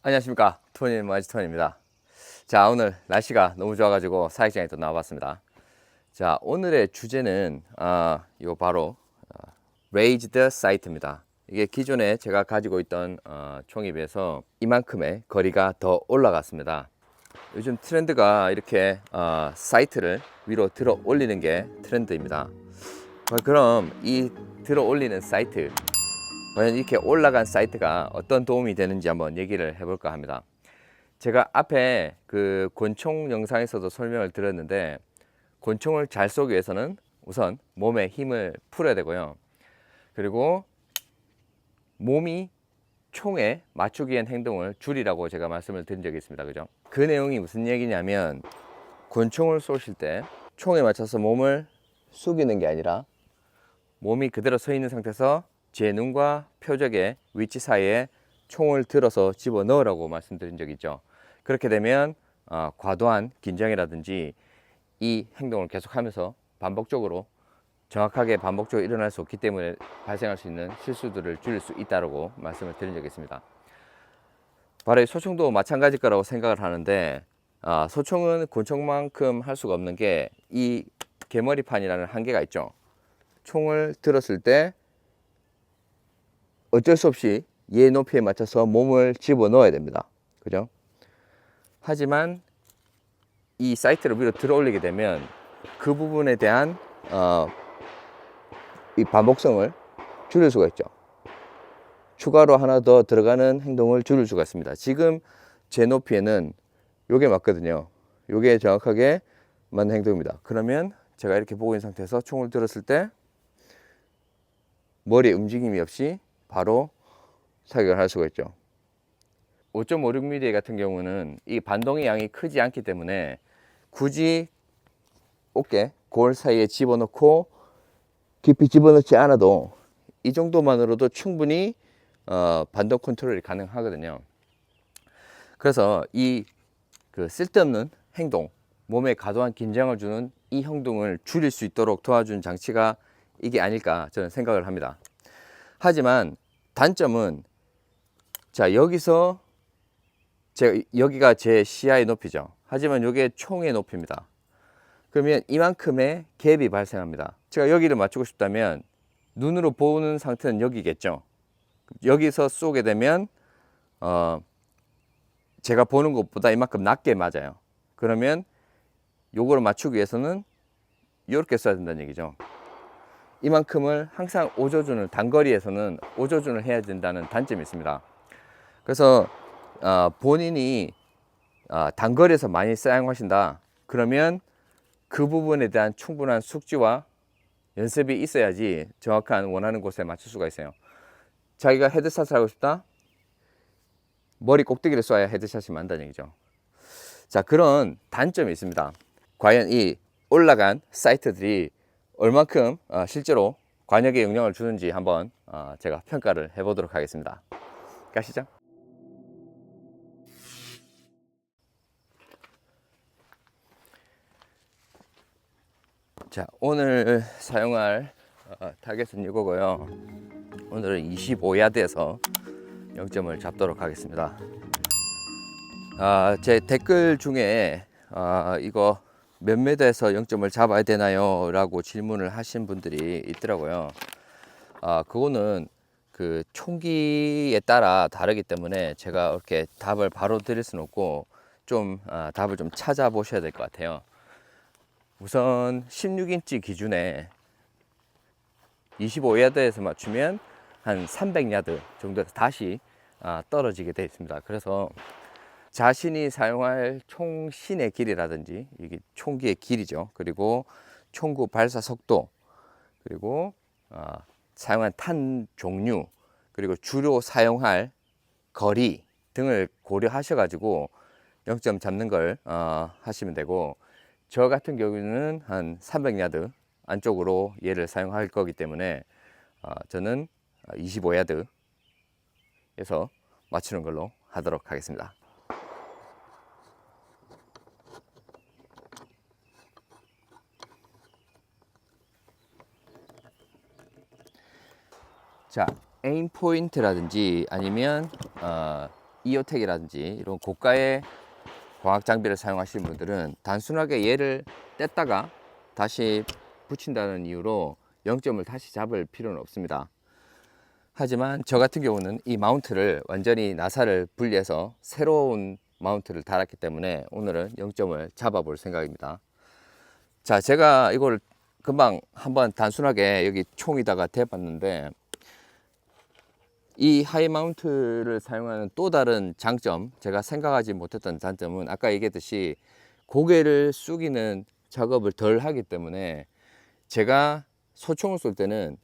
안녕하십니까, 토니 마지토니입니다. 자, 오늘 날씨가 너무 좋아가지고 사육장에 또 나와봤습니다. 자, 오늘의 주제는 이거 바로 Raised Sight입니다. 이게 기존에 제가 가지고 있던 총에 비해서 이만큼의 거리가 더 올라갔습니다. 요즘 트렌드가 이렇게 사이트를 위로 들어 올리는 게 트렌드입니다. 그럼 이 들어 올리는 사이트, 과연 이렇게 올라간 사이트가 어떤 도움이 되는지 한번 얘기를 해볼까 합니다. 제가 앞에 그 권총 영상에서도 설명을 드렸는데, 권총을 잘 쏘기 위해서는 우선 몸에 힘을 풀어야 되고요. 그리고 몸이 총에 맞추기 위한 행동을 줄이라고 제가 말씀을 드린 적이 있습니다. 그죠? 그 내용이 무슨 얘기냐면, 권총을 쏘실 때 총에 맞춰서 몸을 숙이는 게 아니라 몸이 그대로 서 있는 상태에서 제 눈과 표적의 위치 사이에 총을 들어서 집어 넣으라고 말씀드린 적이 있죠. 그렇게 되면 과도한 긴장이라든지 이 행동을 계속하면서 반복적으로 정확하게 반복적으로 일어날 수 없기 때문에 발생할 수 있는 실수들을 줄일 수 있다고 말씀을 드린 적이 있습니다. 바로 소총도 마찬가지일 거라고 생각을 하는데, 소총은 권총만큼 할 수가 없는 게 이 개머리판이라는 한계가 있죠. 총을 들었을 때 어쩔 수 없이 얘 높이에 맞춰서 몸을 집어 넣어야 됩니다. 그죠? 하지만 이 사이트를 위로 들어 올리게 되면 그 부분에 대한 이 반복성을 줄일 수가 있죠. 추가로 하나 더 들어가는 행동을 줄일 수가 있습니다. 지금 제 높이에는 요게 맞거든요. 요게 정확하게 맞는 행동입니다. 그러면 제가 이렇게 보고 있는 상태에서 총을 들었을 때 머리에 움직임이 없이 바로 사격을 할 수가 있죠. 5.56mm 같은 경우는 이 반동의 양이 크지 않기 때문에 굳이 어깨, 골 사이에 집어넣고 깊이 집어넣지 않아도 이 정도만으로도 충분히 반동 컨트롤이 가능하거든요. 그래서 이 쓸데없는 행동, 몸에 과도한 긴장을 주는 이 행동을 줄일 수 있도록 도와준 장치가 이게 아닐까 저는 생각을 합니다. 하지만 단점은, 자, 여기서 여기가 제 시야의 높이죠. 하지만 이게 총의 높이입니다. 그러면 이만큼의 갭이 발생합니다. 제가 여기를 맞추고 싶다면 눈으로 보는 상태는 여기겠죠. 여기서 쏘게 되면 제가 보는 것보다 이만큼 낮게 맞아요. 그러면 요거를 맞추기 위해서는 이렇게 쏴야 된다는 얘기죠. 이만큼을 항상 오조준을, 단거리에서는 오조준을 해야 된다는 단점이 있습니다. 그래서 본인이 단거리에서 많이 사용하신다 그러면 그 부분에 대한 충분한 숙지와 연습이 있어야지 정확한 원하는 곳에 맞출 수가 있어요. 자기가 헤드샷을 하고 싶다? 머리 꼭대기를 쏴야 헤드샷이 맞는다는 얘기죠. 자, 그런 단점이 있습니다. 과연 이 올라간 사이트들이 얼만큼 실제로 관역에 영향을 주는지 한번 제가 평가를 해보도록 하겠습니다. 가시죠. 자, 오늘 사용할 타겟은 이거고요. 오늘은 25야드에서 0점을 잡도록 하겠습니다. 제 댓글 중에 이거 몇 미터에서 0점을 잡아야 되나요? 라고 질문을 하신 분들이 있더라고요. 그거는 그 총기에 따라 다르기 때문에 제가 이렇게 답을 바로 드릴 수는 없고 좀 답을 좀 찾아보셔야 될 것 같아요. 우선 16인치 기준에 25야드에서 맞추면 한 300야드 정도에서 다시 떨어지게 되어 있습니다. 그래서 자신이 사용할 총신의 길이라든지, 이게 총기의 길이죠. 그리고 총구 발사 속도, 그리고 사용한 탄 종류, 그리고 주로 사용할 거리 등을 고려하셔가지고 0점 잡는 걸 하시면 되고, 저 같은 경우는 한 300야드 안쪽으로 얘를 사용할 거기 때문에 저는 25야드에서 맞추는 걸로 하도록 하겠습니다. 자, 에임 포인트라든지 아니면 이오텍이라든지 이런 고가의 광학 장비를 사용하시는 분들은 단순하게 얘를 뗐다가 다시 붙인다는 이유로 0점을 다시 잡을 필요는 없습니다. 하지만 저 같은 경우는 이 마운트를 완전히 나사를 분리해서 새로운 마운트를 달았기 때문에 오늘은 0점을 잡아 볼 생각입니다. 자, 제가 이걸 금방 한번 단순하게 여기 총에다가 대봤는데, 이 하이 마운트를 사용하는 또 다른 장점, 제가 생각하지 못했던 단점은 아까 얘기했듯이 고개를 숙이는 작업을 덜 하기 때문에 제가 소총을 쏠 때는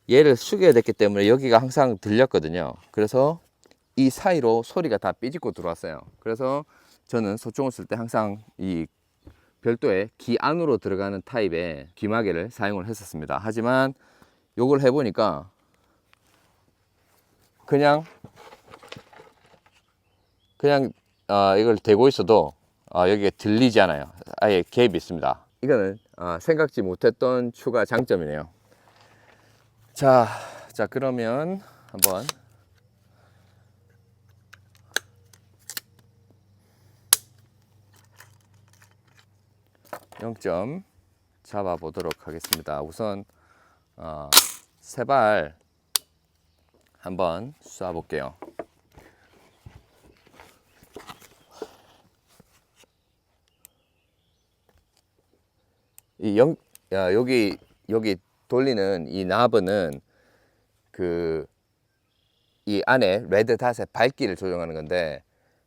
얘를 숙여야 됐기 때문에 여기가 항상 들렸거든요. 그래서 이 사이로 소리가 다 삐집고 들어왔어요. 그래서 저는 소총을 쓸 때 항상 이 별도의 귀 안으로 들어가는 타입의 귀마개를 사용을 했었습니다. 하지만 요걸 해보니까 그냥 이걸 대고 있어도 여기가 들리지 않아요. 아예 갭이 있습니다. 이거는 생각지 못했던 추가 장점이네요. 자 그러면 한번 0점 잡아 보도록 하겠습니다. 우선 세 발 한번 쏴 볼게요. 여기 돌리는 이 나브는 이 안에 레드 닷의 밝기를 조정하는 건데,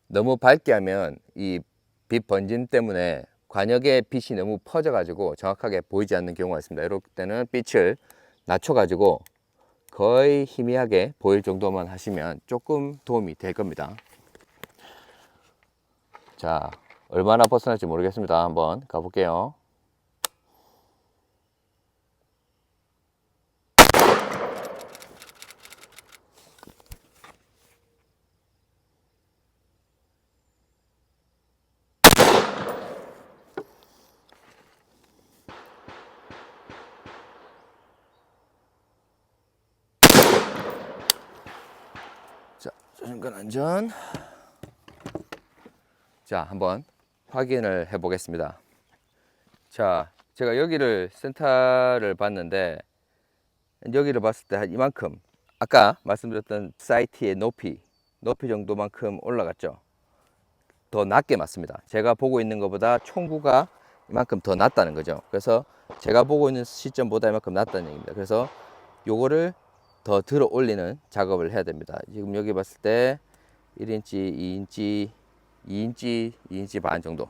너무 밝게 하면 이 빛 번짐 때문에 관역의 빛이 너무 퍼져 가지고 정확하게 보이지 않는 경우가 있습니다. 이럴 때는 빛을 낮춰 가지고 거의 희미하게 보일 정도만 하시면 조금 도움이 될 겁니다. 자, 얼마나 벗어날지 모르겠습니다. 한번 가볼게요. 자, 조준권 안전. 자, 한번 확인을 해 보겠습니다. 자, 제가 여기를 센터를 봤는데, 여기를 봤을 때 한 이만큼, 아까 말씀드렸던 사이트의 높이 정도만큼 올라갔죠. 더 낮게 맞습니다. 제가 보고 있는 것보다 총구가 이만큼 더 낮다는 거죠. 그래서 제가 보고 있는 시점보다 이만큼 낮다는 얘기입니다. 그래서 요거를 더 들어 올리는 작업을 해야 됩니다. 지금 여기 봤을 때 1인치, 2인치, 2인치, 2인치 반 정도.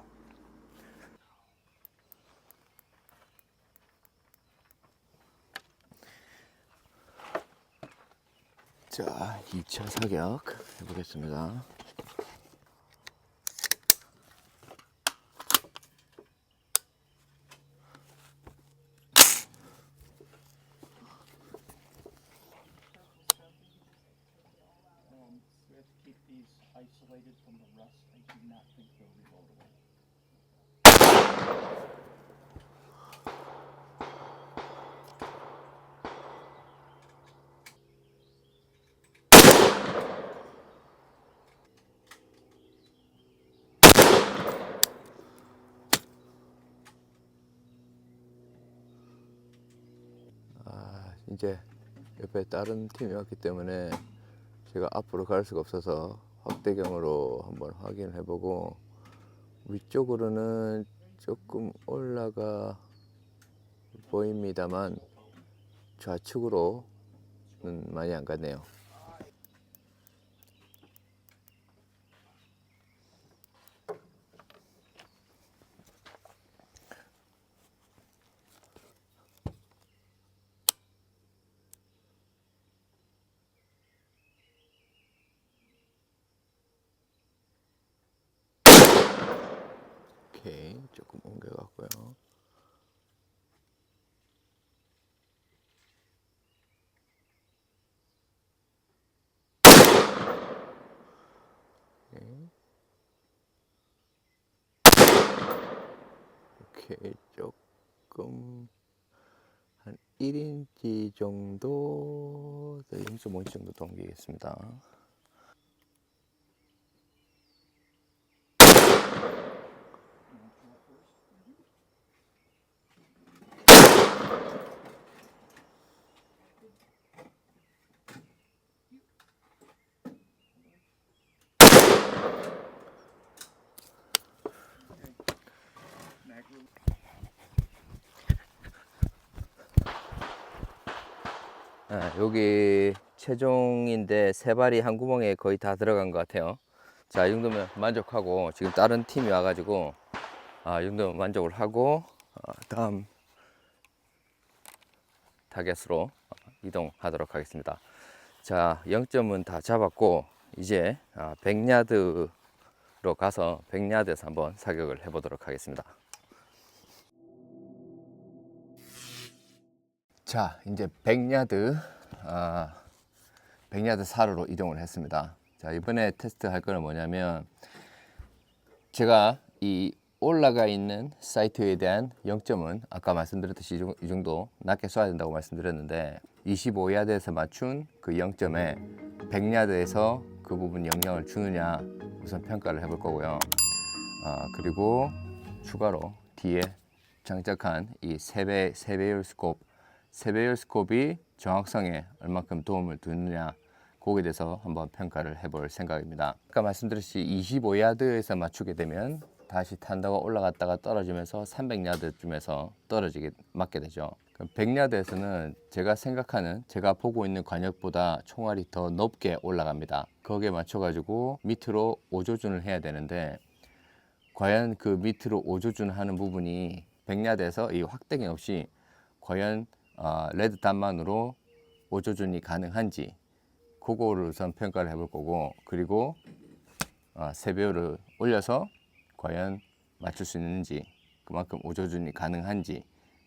자, 2차 사격 해보겠습니다. We have to keep these isolated from the rest. I do not think they're reloadable. 이제 옆에 다른 팀이 왔기 때문에 제가 앞으로 갈 수가 없어서 확대경으로 한번 확인을 해보고, 위쪽으로는 조금 올라가 보입니다만 좌측으로는 많이 안 갔네요. 오케이, 조금 옮겨갔고요. 오케이, 조금 한 1인치 정도, 0.5인치 정도 넘기겠습니다. 여기 최종인데 세 발이 한 구멍에 거의 다 들어간 것 같아요. 자, 이 정도면 만족하고 지금 다른 팀이 와가지고 이 정도면 만족을 하고 다음 타겟으로 이동하도록 하겠습니다. 자, 0점은 다 잡았고 이제 100야드로 가서 100야드에서 한번 사격을 해보도록 하겠습니다. 자, 이제 100야드 100야드 사로로 이동을 했습니다. 자, 이번에 테스트 할 거는 뭐냐면 제가 이 올라가 있는 사이트에 대한 0점은 아까 말씀드렸듯이 이 정도 낮게 쏴야 된다고 말씀드렸는데 25야드에서 맞춘 그 0점에 100야드에서 그 부분 영향을 주느냐 우선 평가를 해볼 거고요. 그리고 추가로 뒤에 장착한 이 세배율 스콥이 정확성에 얼마큼 도움을 주느냐 거기에 대해서 한번 평가를 해볼 생각입니다. 아까 말씀드렸듯이 25야드에서 맞추게 되면 다시 탄다고 올라갔다가 떨어지면서 300야드쯤에서 맞게 되죠. 100야드에서는 제가 생각하는 제가 보고 있는 관역보다 총알이 더 높게 올라갑니다. 거기에 맞춰 가지고 밑으로 오조준을 해야 되는데 과연 그 밑으로 오조준하는 부분이 100야드에서 이 확대기 없이 과연 레드 단만으로 오조준이 가능한지 그거를 우선 평가를 해볼 거고, 그리고 세배율을 올려서 과연 맞출 수 있는지 그만큼 오조준이 가능한지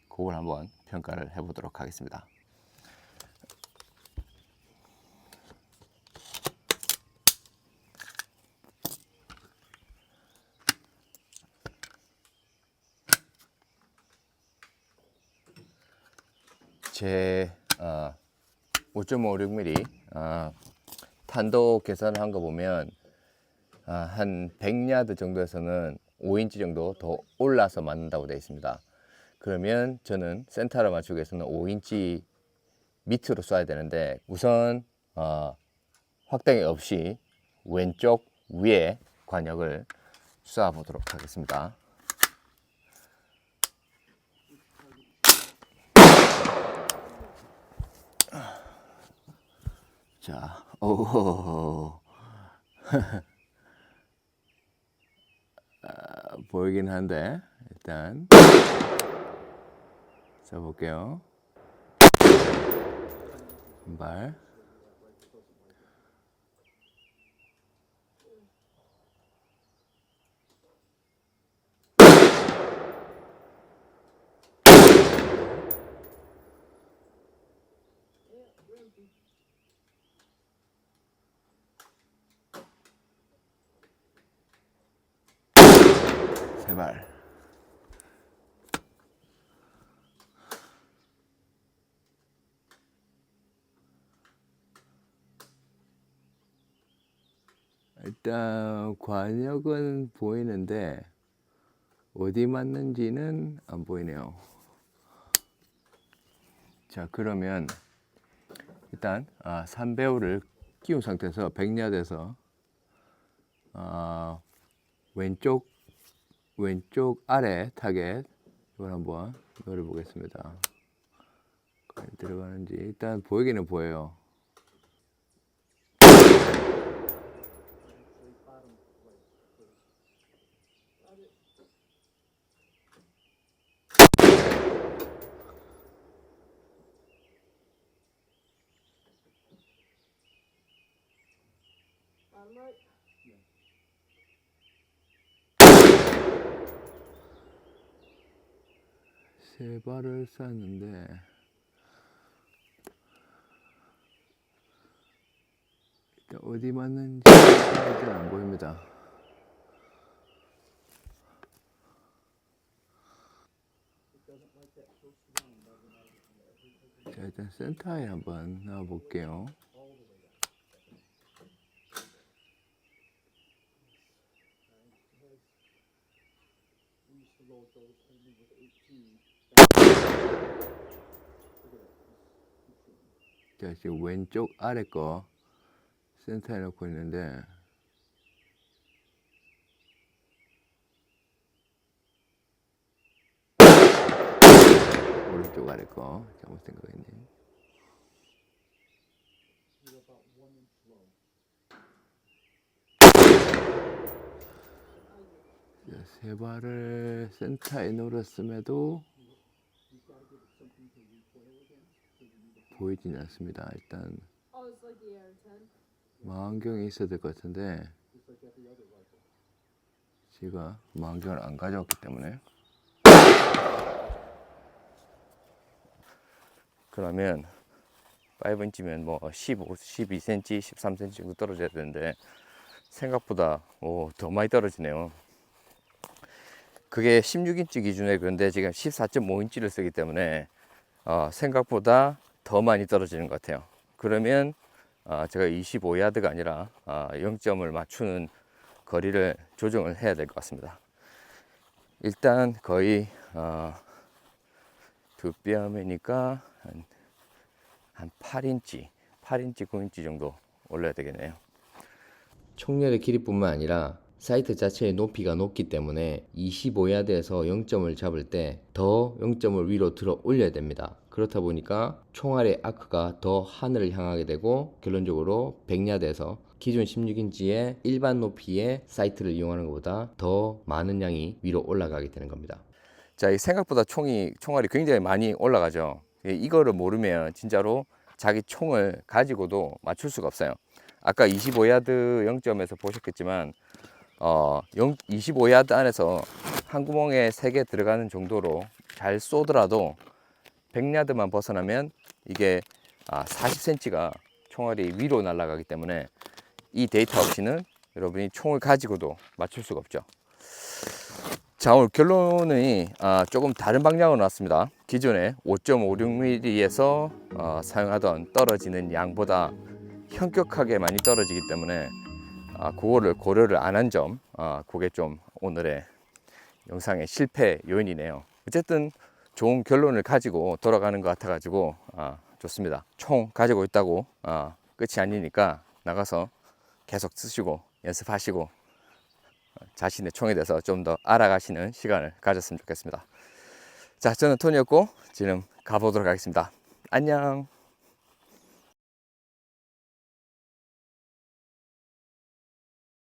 그걸 한번 평가를 해보도록 하겠습니다. 제 5.56mm 탄도 계산을 한 거 보면 한 100야드 정도에서는 5인치 정도 더 올라서 맞는다고 되어 있습니다. 그러면 저는 센터를 맞추기 위해서는 5인치 밑으로 쏴야 되는데 우선 확대기 없이 왼쪽 위에 관역을 쏴 보도록 하겠습니다. 자, 오, 보이긴 한데 일단 써볼게요. 한 발. 세 발. 일단 관역은 보이는데 어디 맞는지는 안 보이네요. 자, 그러면 일단 3배율을 끼운 상태에서 100야드에서 왼쪽 아래 타겟 이걸 한번 노려 보겠습니다. 과연 들어가는지 일단 보이기는 보여요. 세 발을 쐈는데 일단 어디 맞는지 일단 안 보입니다. 자, 일단 센터에 한번 나와 볼게요. 자, 지금 왼쪽 아래 거 센터에 놓고 있는데 오른쪽 아래 거 잘못 생각했네. 세 발을 센터에 놓았음에도 보이진 않습니다. 일단 망원경이 있어야 될 것 같은데 제가 망원경을 안 가져왔기 때문에. 그러면 5인치면 뭐 15, 12cm, 13cm 정도 떨어져야 되는데 생각보다 더 많이 떨어지네요. 그게 16인치 기준에, 그런데 지금 14.5인치를 쓰기 때문에 생각보다 더 많이 떨어지는 것 같아요. 그러면 제가 25야드가 아니라 0점을 맞추는 거리를 조정을 해야 될 것 같습니다. 일단 거의 두 뼘이니까 한 8인치, 9인치 정도 올려야 되겠네요. 총열의 길이뿐만 아니라 사이트 자체의 높이가 높기 때문에 25야드에서 0점을 잡을 때 더 0점을 위로 들어 올려야 됩니다. 그렇다 보니까 총알의 아크가 더 하늘을 향하게 되고 결론적으로 100야드에서 기존 16인치의 일반 높이의 사이트를 이용하는 것보다 더 많은 양이 위로 올라가게 되는 겁니다. 자, 이 생각보다 총알이 굉장히 많이 올라가죠. 이거를 모르면 진짜로 자기 총을 가지고도 맞출 수가 없어요. 아까 25야드 0점에서 보셨겠지만 25야드 안에서 한 구멍에 3개 들어가는 정도로 잘 쏘더라도 100야드만 벗어나면 이게 40cm가 총알이 위로 날아가기 때문에 이 데이터 없이는 여러분이 총을 가지고도 맞출 수가 없죠. 자, 오늘 결론이 조금 다른 방향으로 나왔습니다. 기존에 5.56mm에서 사용하던 떨어지는 양보다 현격하게 많이 떨어지기 때문에 그거를 고려를 안 한 점, 그게 좀 오늘의 영상의 실패 요인이네요. 어쨌든 좋은 결론을 가지고 돌아가는 것 같아 가지고 좋습니다. 총 가지고 있다고 끝이 아니니까 나가서 계속 쓰시고 연습하시고 자신의 총에 대해서 좀 더 알아가시는 시간을 가졌으면 좋겠습니다. 자, 저는 토니였고 지금 가보도록 하겠습니다. 안녕.